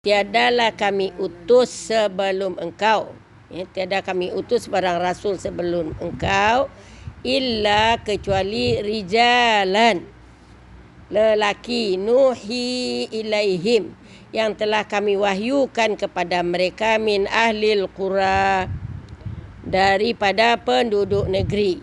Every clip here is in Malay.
Tiadalah kami utus sebelum engkau, tiada kami utus barang rasul sebelum engkau, illa kecuali rijalan, lelaki, nuhi ilaihim, yang telah kami wahyukan kepada mereka, min ahlil qura, daripada penduduk negeri.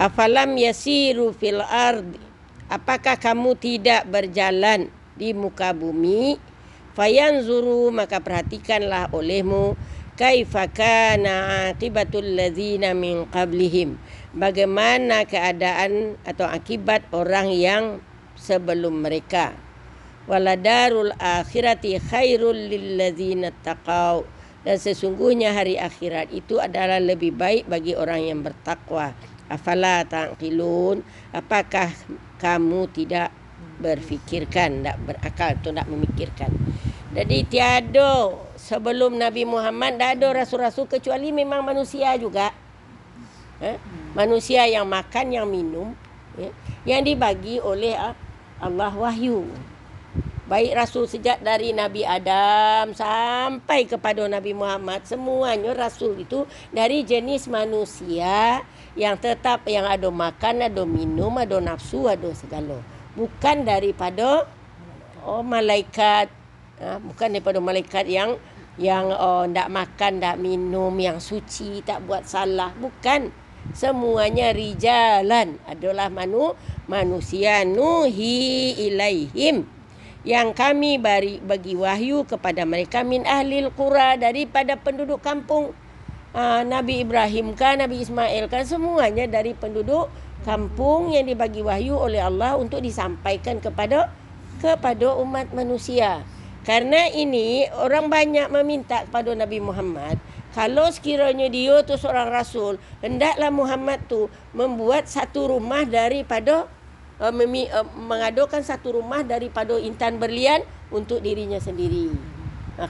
Afalam yasiru fil ardi, apakah kamu tidak berjalan di muka bumi, fayanzuru, maka perhatikanlah olehmu, kaifa kana aqibatul ladzina min qablihim, bagaimana keadaan atau akibat orang yang sebelum mereka. Waladarul akhirati khairul lil ladzina taqau, dan sesungguhnya hari akhirat itu adalah lebih baik bagi orang yang bertakwa. Afala taqilun, apakah kamu tidak berfikirkan, tak berakal atau tak memikirkan. Jadi tiada sebelum Nabi Muhammad, tak ada rasul-rasul kecuali memang manusia juga. Manusia yang makan, yang minum, yang dibagi oleh Allah wahyu. Baik rasul sejak dari Nabi Adam sampai kepada Nabi Muhammad, semuanya rasul itu dari jenis manusia yang tetap, yang ada makan, ada minum, ada nafsu, ada segala. Bukan daripada malaikat, bukan daripada malaikat yang tak makan, tak minum, yang suci, tak buat salah. Bukan. Semuanya rijalan, adalah manusia, nuhi ilaihim, yang kami bagi wahyu kepada mereka, min ahlil qura, daripada penduduk kampung. Nabi Ibrahim kan, Nabi Ismail kan, semuanya dari penduduk kampung yang dibagi wahyu oleh Allah untuk disampaikan kepada umat manusia. Karena ini orang banyak meminta kepada Nabi Muhammad, kalau sekiranya dia tu seorang rasul, hendaklah Muhammad tu membuat satu rumah daripada mengadakan satu rumah daripada intan berlian untuk dirinya sendiri.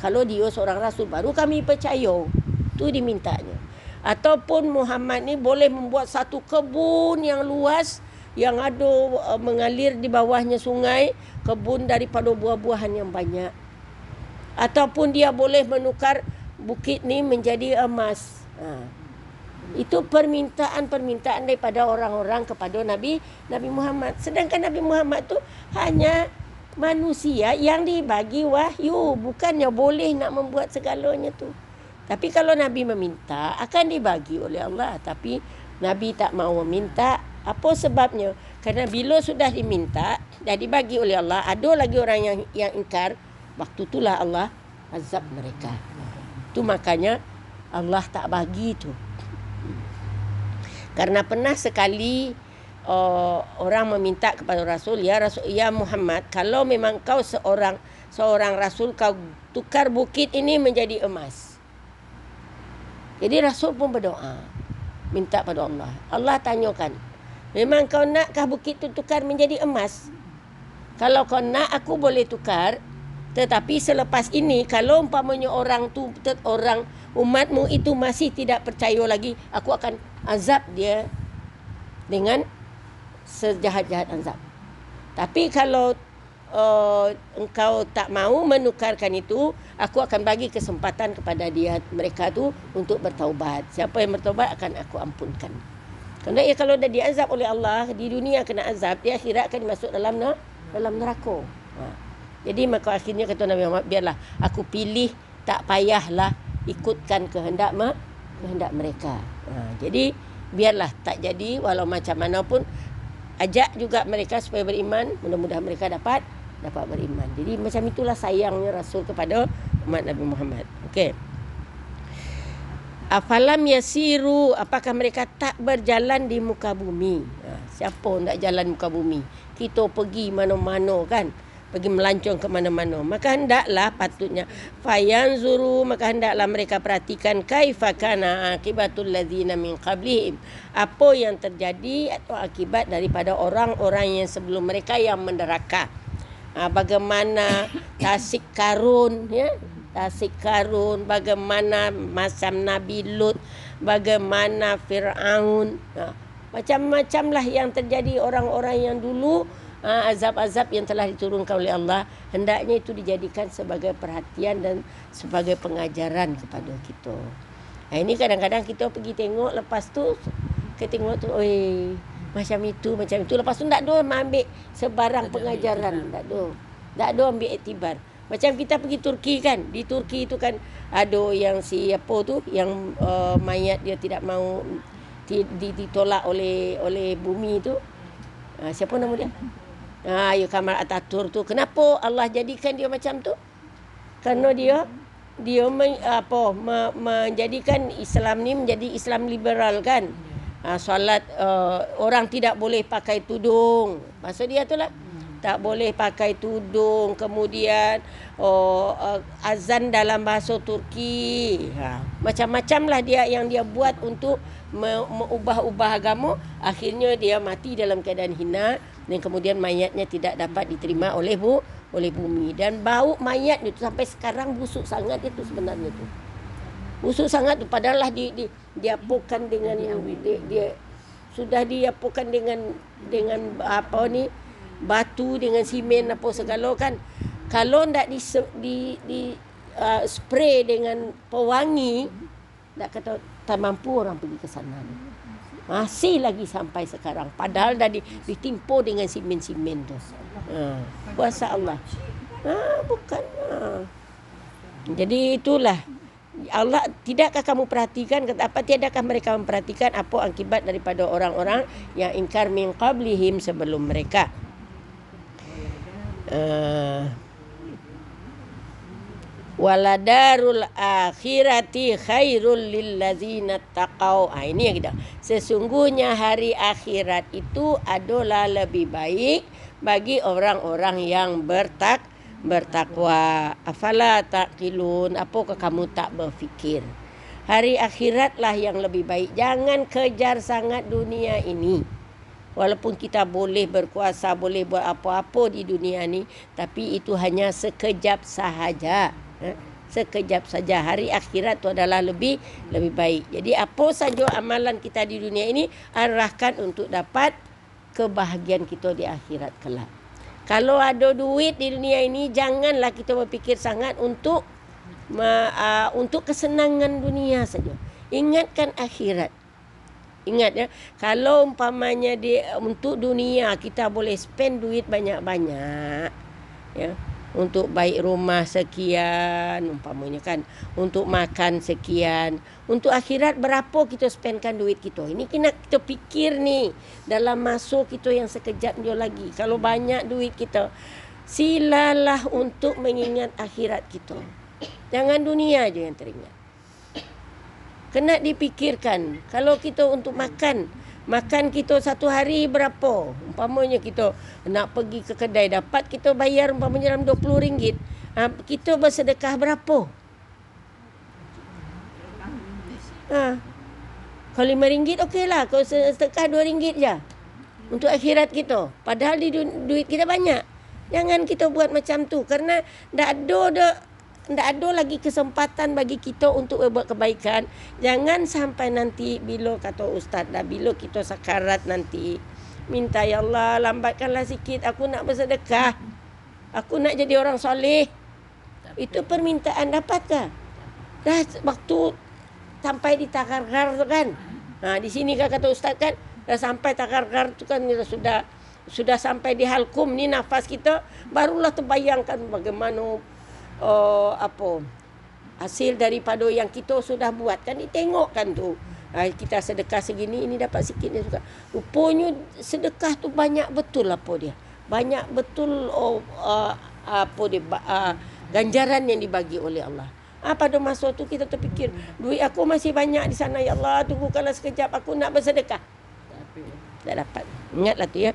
Kalau dia seorang rasul, baru kami percaya. Tu dimintanya. Ataupun Muhammad ni boleh membuat satu kebun yang luas, yang ada mengalir di bawahnya sungai, kebun daripada buah-buahan yang banyak. Ataupun dia boleh menukar bukit ni menjadi emas. Itu permintaan daripada orang-orang kepada Nabi Muhammad. Sedangkan Nabi Muhammad tu hanya manusia yang dibagi wahyu, bukannya boleh nak membuat segalanya tu. Tapi kalau Nabi meminta, akan dibagi oleh Allah. Tapi Nabi tak mahu meminta. Apa sebabnya? Kerana bila sudah diminta, dah dibagi oleh Allah, ada lagi orang yang ingkar, waktu itulah Allah azab mereka. Itu makanya Allah tak bagi tu. Karena pernah sekali orang meminta kepada Rasul, ya Muhammad, kalau memang kau seorang Rasul, kau tukar bukit ini menjadi emas. Jadi Rasul pun berdoa, minta pada Allah. Allah tanyakan, memang kau nakkah bukit itu tukar menjadi emas? Kalau kau nak, aku boleh tukar. Tetapi selepas ini, kalau umpamanya orang umatmu itu masih tidak percaya lagi, aku akan azab dia dengan sejahat-jahat azab. Tapi kalau engkau tak mahu menukarkan itu, aku akan bagi kesempatan kepada mereka tu untuk bertaubat. Siapa yang bertaubat akan aku ampunkan. Kerana kalau dah diazab oleh Allah di dunia, kena azab, di akhirat akan dimasuk dalam neraka. Jadi maka akhirnya kata Nabi Muhammad, biarlah aku pilih, tak payahlah ikutkan kehendak mereka. Jadi biarlah tak jadi, walau macam mana pun ajak juga mereka supaya beriman, mudah-mudahan mereka dapat beriman. Jadi macam itulah sayangnya Rasul kepada umat Nabi Muhammad. Okey. Afalam yasiru, apakah mereka tak berjalan di muka bumi? Siapa nak jalan muka bumi? Kita pergi mana-mana kan, pergi melancong ke mana-mana. Maka hendaklah, patutnya, fayanzuru, maka hendaklah mereka perhatikan, kaifa kana aqibatul ladzina min qablihim, apa yang terjadi atau akibat daripada orang-orang yang sebelum mereka yang menderaka. Bagaimana Tasik Karun, bagaimana macam Nabi Lut, bagaimana Fir'aun, macam-macamlah yang terjadi orang-orang yang dulu azab-azab yang telah diturunkan oleh Allah, hendaknya itu dijadikan sebagai perhatian dan sebagai pengajaran kepada kita. Ini kadang-kadang kita pergi tengok, lepas tu kita tengok tu, macam itu. Lepas tu tak ada ambil sebarang pengajaran, tak ada ambil iktibar. Macam kita pergi Turki kan, di Turki tu kan ada yang siapa tu yang mayat dia tidak mau ditolak oleh bumi tu. Siapa nama dia? Kamal Atatürk tu. Kenapa Allah jadikan dia macam tu? Kerana dia menjadikan Islam ni menjadi Islam liberal kan. Solat orang tidak boleh pakai tudung. Maksud dia tu lah. Tak boleh pakai tudung. Kemudian azan dalam bahasa Turki. Macam-macam lah yang dia buat untuk mengubah-ubah agama. Akhirnya dia mati dalam keadaan hina. Dan kemudian mayatnya tidak dapat diterima oleh bumi. Dan bau mayat itu sampai sekarang busuk sangat itu sebenarnya tu. Busuk sangat tu. Padahal lah diapukan dengan dia sudah diapukan dengan apa ni, batu dengan simen apa segala kan. Kalau ndak di spray dengan pewangi, tak kata tak mampu orang pergi ke sana. Masih lagi sampai sekarang. Padahal dah ditimpa dengan simen-simen tu. Kuasa Allah. Bukan. Jadi itulah. Allah, tidakkah kamu perhatikan, kata apa, tiadakkah mereka memperhatikan apa akibat daripada orang-orang yang ingkar min qablihim sebelum mereka. Waladarul akhirati khairul lillazina taqau. Ini yang kita. Sesungguhnya hari akhirat itu adalah lebih baik bagi orang-orang yang bertakwa. Afala taqilun? Apakah kamu tak berfikir? Hari akhiratlah yang lebih baik. Jangan kejar sangat dunia ini. Walaupun kita boleh berkuasa, boleh buat apa-apa di dunia ni, tapi itu hanya sekejap sahaja. Sekejap saja. Hari akhirat itu adalah lebih baik. Jadi apa saja amalan kita di dunia ini, arahkan untuk dapat kebahagiaan kita di akhirat kelak. Kalau ada duit di dunia ini, janganlah kita berfikir sangat untuk kesenangan dunia saja. Ingatkan akhirat. Ingat ya, kalau umpamanya untuk dunia kita boleh spend duit banyak-banyak, ya, untuk baik rumah sekian umpamanya kan, untuk makan sekian, untuk akhirat berapa kita spendkan duit kita. Ini kena kita fikir ni dalam masa kita yang sekejap je lagi. Kalau banyak duit kita, silalah untuk mengingat akhirat kita. Jangan dunia je yang teringat. Kena dipikirkan. Kalau kita untuk makan kita satu hari berapa? Umpamanya kita nak pergi ke kedai, dapat kita bayar umpamanya dalam RM20. Kita bersedekah berapa? Kalau RM5 okeylah. Kalau sedekah RM2 je untuk akhirat kita. Padahal di duit kita banyak. Jangan kita buat macam tu. Kerana tak ada lagi kesempatan bagi kita untuk buat kebaikan. Jangan sampai nanti bila kata ustaz dah, bila kita sakarat nanti, minta ya Allah lambatkanlah sikit, aku nak bersedekah, aku nak jadi orang soleh. Itu permintaan, dapatkah? Dah waktu sampai di takar-kar tu kan. Di sini kan kata ustaz kan, dah sampai takar-kar tu kan, sudah sampai di halkum ni nafas kita, barulah terbayangkan bagaimana hasil daripada yang kita sudah buat kan, ditengok kan tu. Kita sedekah segini, ini dapat sikit dia suka. Rupanya sedekah tu banyak betul apa dia. Banyak betul ganjaran yang dibagi oleh Allah. Pada masa tu kita terfikir, duit aku masih banyak di sana, ya Allah, tunggukanlah sekejap aku nak bersedekah. Tak dapat. Ingatlah tu ya.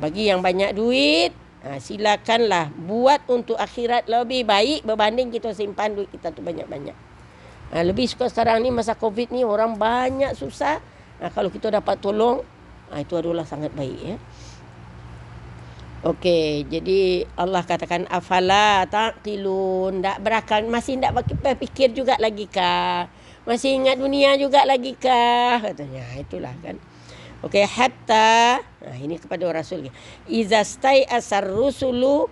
Bagi yang banyak duit, silakanlah buat untuk akhirat lebih baik berbanding kita simpan duit kita tu banyak-banyak. Lebih suka sekarang ni masa Covid ni orang banyak susah. Kalau kita dapat tolong, itu adalah sangat baik ya. Okey, jadi Allah katakan afala taqilun, tak berakal, masih tak berfikir juga lagi kah? Masih ingat dunia juga lagi kah? Katanya itulah kan. Okey, hatta ini kepada rasul. Izastai asar rusulu,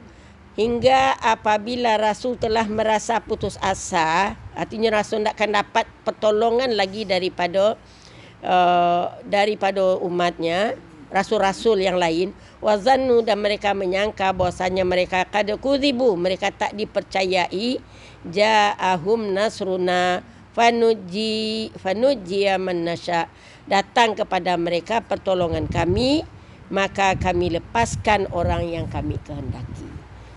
hingga apabila rasul telah merasa putus asa, artinya rasul tak akan dapat pertolongan lagi daripada umatnya, rasul-rasul yang lain. Wazannu, dan mereka menyangka bahwasanya mereka qad kudzibu, mereka tak dipercayai. Ja'ahum nasruna fanujjiya man nasya, datang kepada mereka pertolongan kami, maka kami lepaskan orang yang kami kehendaki.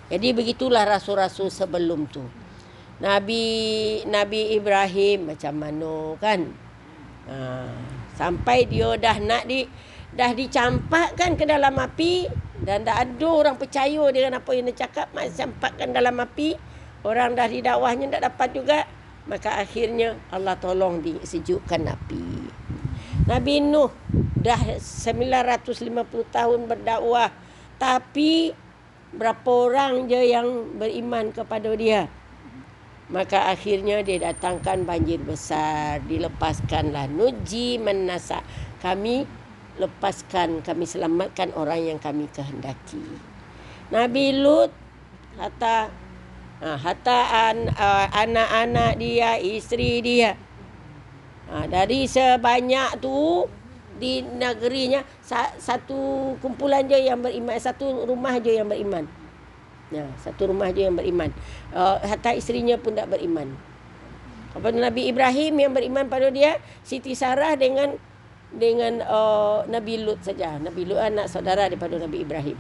Jadi begitulah rasul-rasul sebelum tu. Nabi Ibrahim macam mana kan? Sampai dia dah dicampakkan ke dalam api, dan tak ada orang percaya dengan apa yang dia cakap. Campakkan dalam api, orang dah didakwahnya tak dapat juga. Maka akhirnya Allah tolong disejukkan api. Nabi Nuh dah 950 tahun berdakwah, tapi berapa orang je yang beriman kepada dia. Maka akhirnya dia datangkan banjir besar, dilepaskanlah. Nuji menasa, kami lepaskan, kami selamatkan orang yang kami kehendaki. Nabi Lut hatta anak-anak dia, isteri dia, dari sebanyak tu di negerinya, satu kumpulan je yang beriman, satu rumah je yang beriman. Satu rumah je yang beriman. Hatta isterinya pun tak beriman. Kepada Nabi Ibrahim yang beriman pada dia, Siti Sarah dengan Nabi Lut saja. Nabi Lut anak saudara daripada Nabi Ibrahim.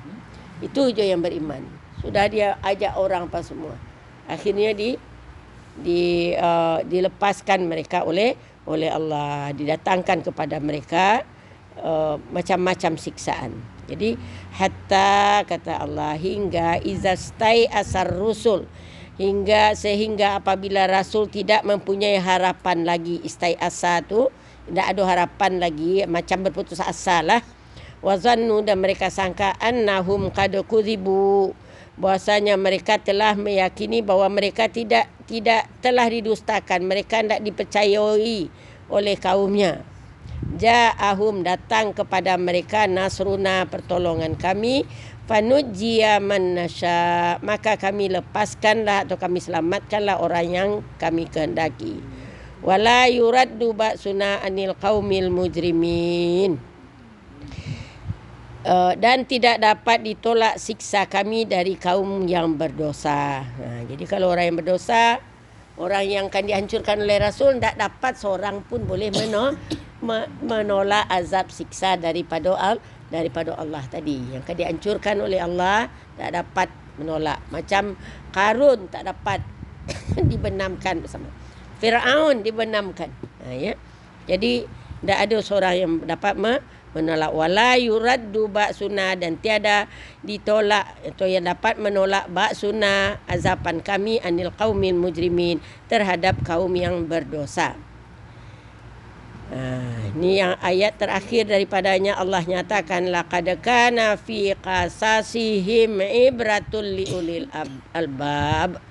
Itu je yang beriman. Sudah dia ajak orang apa semua. Akhirnya dilepaskan mereka oleh Allah, didatangkan kepada mereka macam-macam siksaan. Jadi hatta, kata Allah, hingga izastai asar rusul, sehingga apabila rasul tidak mempunyai harapan lagi. Istai asa tu tidak ada harapan lagi, macam berputus asa lah. Wazannu, dan mereka sangka annahum qad kudzibu, bahwasanya mereka telah meyakini bahawa mereka tidak telah didustakan, mereka tidak dipercayai oleh kaumnya. Ja'ahum, datang kepada mereka, nasruna, pertolongan kami, fanujjiya man nasya, maka kami lepaskanlah atau kami selamatkanlah orang yang kami kehendaki. Wala yuraddu ba'suna anil qaumil mujrimin, dan tidak dapat ditolak siksa kami dari kaum yang berdosa. Jadi kalau orang yang berdosa, orang yang akan dihancurkan oleh Rasul, tak dapat seorang pun boleh menolak azab siksa daripada Allah tadi. Yang akan dihancurkan oleh Allah tak dapat menolak. Macam Qarun tak dapat dibenamkan bersama Firaun, dibenamkan. Jadi tak ada seorang yang dapat menolak. Wala yuraddu ba'suna, dan tiada ditolak atau yang dapat menolak ba'suna, azaban kami, anil qaumil mujrimin, terhadap kaum yang berdosa. Ini yang ayat terakhir daripadanya Allah nyatakan, laqad kana fi qasasihim ibratul liulil albab,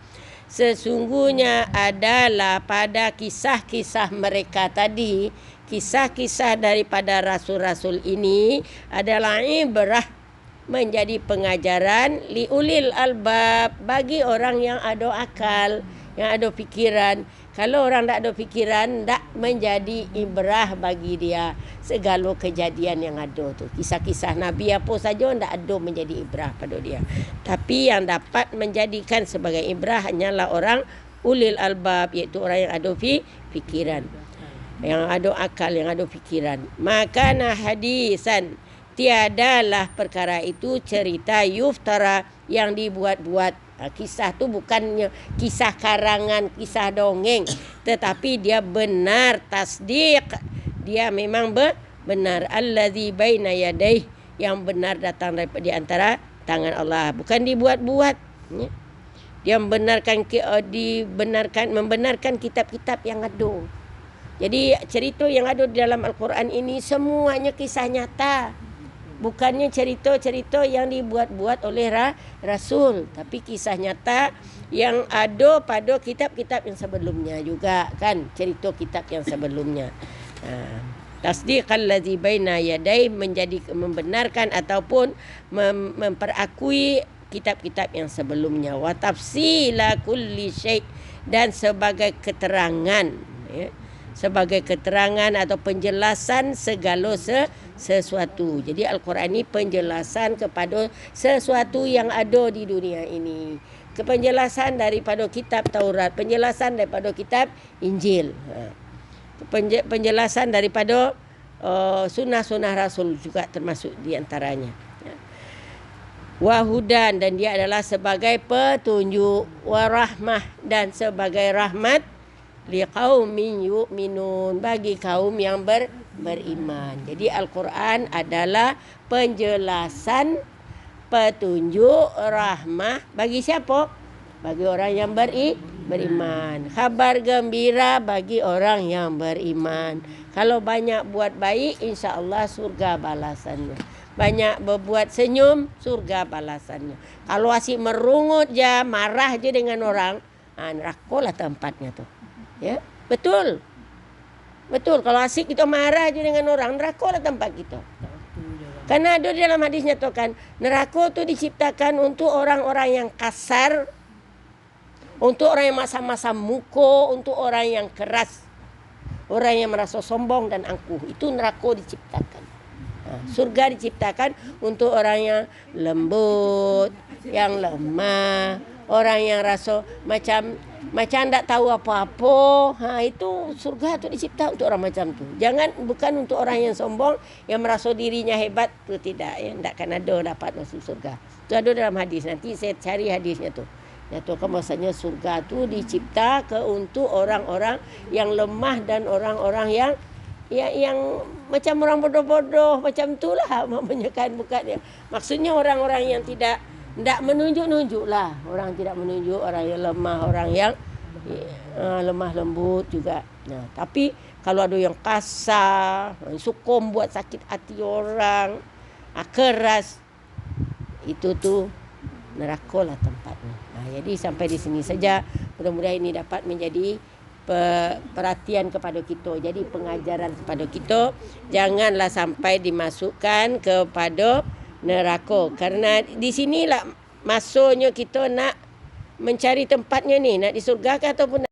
sesungguhnya adalah pada kisah-kisah mereka tadi, kisah-kisah daripada rasul-rasul ini adalah ibrah, menjadi pengajaran, liulil albab, bagi orang yang ada akal, yang ada fikiran. Kalau orang tak ada fikiran, tak menjadi ibrah bagi dia segala kejadian yang ada tu. Kisah-kisah Nabi apa saja tak ada menjadi ibrah pada dia. Tapi yang dapat menjadikan sebagai ibrah hanyalah orang ulil albab, iaitu orang yang ada fikiran, yang ada akal, yang ada fikiran. Maka hadisan, tiadalah perkara itu cerita yuftara, yang dibuat-buat. Kisah tu bukannya kisah karangan, kisah dongeng, tetapi dia benar, tasdiq, dia memang benar. Allazi baina yadayhi, yang benar datang daripada di antara tangan Allah, bukan dibuat-buat. Dia membenarkan kitab-kitab yang ada. Jadi cerita yang ada di dalam Al-Quran ini semuanya kisah nyata. Bukannya cerita-cerita yang dibuat-buat oleh Rasul, tapi kisah nyata yang ada pada kitab-kitab yang sebelumnya juga kan, cerita kitab yang sebelumnya. Tasdiqal ladzi baina yadai, menjadi membenarkan ataupun memperakui kitab-kitab yang sebelumnya. Wa tafsila kulli syai', dan sebagai keterangan, ya, sebagai keterangan atau penjelasan segala sesuatu. Jadi Al-Quran ini penjelasan kepada sesuatu yang ada di dunia ini. Penjelasan daripada kitab Taurat, penjelasan daripada kitab Injil, penjelasan daripada sunnah-sunnah Rasul juga termasuk di antaranya. Wahudan, dan dia adalah sebagai petunjuk, warahmah, dan sebagai rahmat, liqaumin yu'minun, bagi kaum yang beriman. Jadi Al-Quran adalah penjelasan, petunjuk, rahmah bagi siapa? Bagi orang yang beriman. Khabar gembira bagi orang yang beriman. Kalau banyak buat baik, insya-Allah surga balasannya. Banyak berbuat senyum, surga balasannya. Kalau asyik merungut je, marah je dengan orang, neraka lah tempatnya tu. Ya, betul. Betul, kalau asyik kita marah je dengan orang, neraka lah tempat kita. Karena ada dalam hadisnya tu kan, neraka tu diciptakan untuk orang-orang yang kasar, untuk orang yang masam-masam muka, untuk orang yang keras, orang yang merasa sombong dan angkuh. Itu neraka diciptakan. Surga diciptakan untuk orang yang lembut, yang lemah, orang yang rasa macam tak tahu apa-apa. Itu surga tu dicipta untuk orang macam tu. Bukan untuk orang yang sombong, yang merasa dirinya hebat, tu tidak, ya, tak akan ada dapat masuk surga. Tu ada dalam hadis. Nanti saya cari hadisnya tu. Ya, tu kan maksudnya surga tu dicipta untuk orang-orang yang lemah dan orang-orang yang macam orang bodoh-bodoh macam itulah, maknanya kan, bukan ya. Maksudnya orang-orang yang tidak menunjuk-nunjuk lah. Orang tidak menunjuk, orang yang lemah, orang yang lemah lembut juga. Nah, tapi kalau ada yang kasar, sukum buat sakit hati orang, keras, itu tu neraka lah tempatnya. Jadi sampai di sini saja. Mudah-mudahan ini dapat menjadi perhatian kepada kita. Jadi pengajaran kepada kita, janganlah sampai dimasukkan kepada neraka. Kerana di sinilah masuknya kita nak mencari tempatnya ni, nak di surga ke ataupun